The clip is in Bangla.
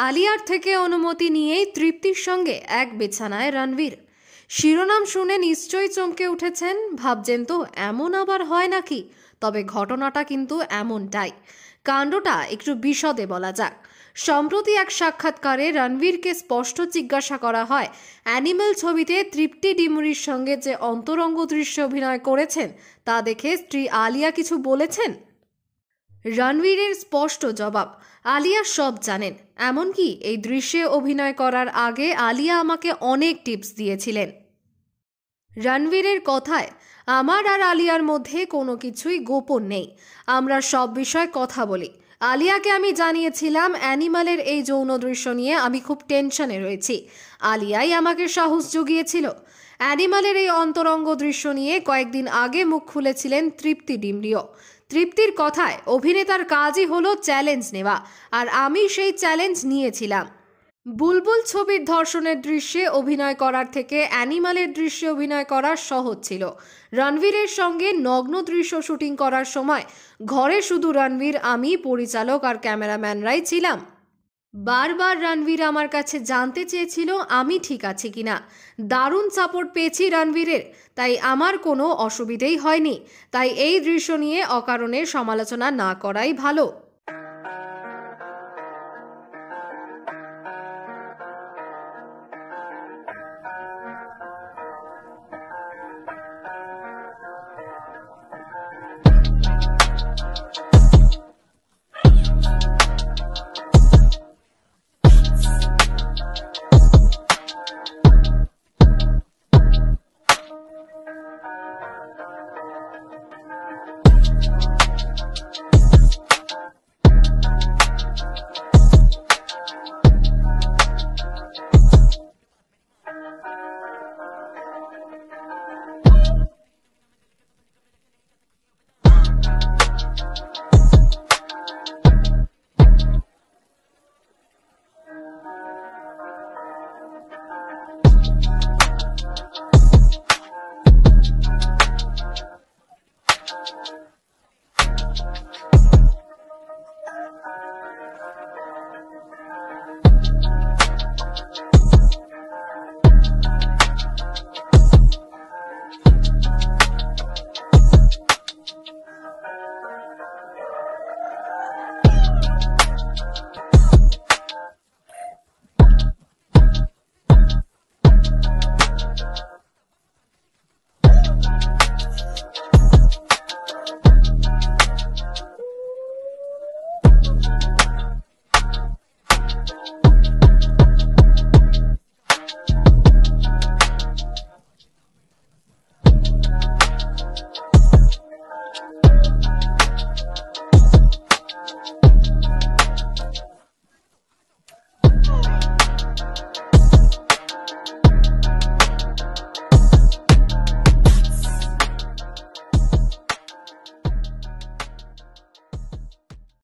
আলিয়ার থেকে অনুমতি নিয়েই তৃপ্তির সঙ্গে এক বিছানায় রণবীর। শিরোনাম শুনে নিশ্চয়ই চমকে উঠেছেন, ভাবছেন তো এমন আবার হয় নাকি? তবে ঘটনাটা কিন্তু এমনটাই। কাণ্ডটা একটু বিশদে বলা যাক। সম্প্রতি এক সাক্ষাৎকারে রণবীরকে স্পষ্ট জিজ্ঞাসা করা হয়, অ্যানিমেল ছবিতে তৃপ্তি ডিমরির সঙ্গে যে অন্তরঙ্গ দৃশ্যে অভিনয় করেছেন তা দেখে স্ত্রী আলিয়া কিছু বলেছেন। রণবীরের স্পষ্ট জবাব, আলিয়া সব জানেন। এমনকি এই দৃশ্যে অভিনয় করার আগে আলিয়া আমাকে অনেক টিপস দিয়েছিলেন। রণবীরের কথায়, আমার আর আলিয়ার মধ্যে কোনো কিছুই গোপন নেই, আমরা সব বিষয়ে কথা বলি। আলিয়াকে আমি জানিয়েছিলাম অ্যানিমালের এই যৌন দৃশ্য নিয়ে আমি খুব টেনশনে রয়েছি। আলিয়াই আমাকে সাহস জুগিয়েছিল। অ্যানিমালের এই অন্তরঙ্গ দৃশ্য নিয়ে কয়েকদিন আগে মুখ খুলেছিলেন তৃপ্তি ডিমরিও। তৃপ্তির কথায়, অভিনেতার কাজই হলো চ্যালেঞ্জ নেওয়া, আর আমি সেই চ্যালেঞ্জ নিয়েছিলাম। বুলবুল ছবির ধর্ষণের দৃশ্যে অভিনয় করার থেকে অ্যানিমালের দৃশ্যে অভিনয় করা সহজ ছিল। রণবীরের সঙ্গে নগ্ন দৃশ্য শুটিং করার সময় ঘরে শুধু রণবীর, আমি, পরিচালক আর ক্যামেরাম্যানরাই ছিলাম। বারবার রণবীর আমার কাছে জানতে চেয়েছিল আমি ঠিক আছি কিনা। দারুণ সাপোর্ট পেয়েছি রণবীরের, তাই আমার কোনো অসুবিধেই হয়নি। তাই এই দৃশ্য নিয়ে অকারণে সমালোচনা না করাই ভালো।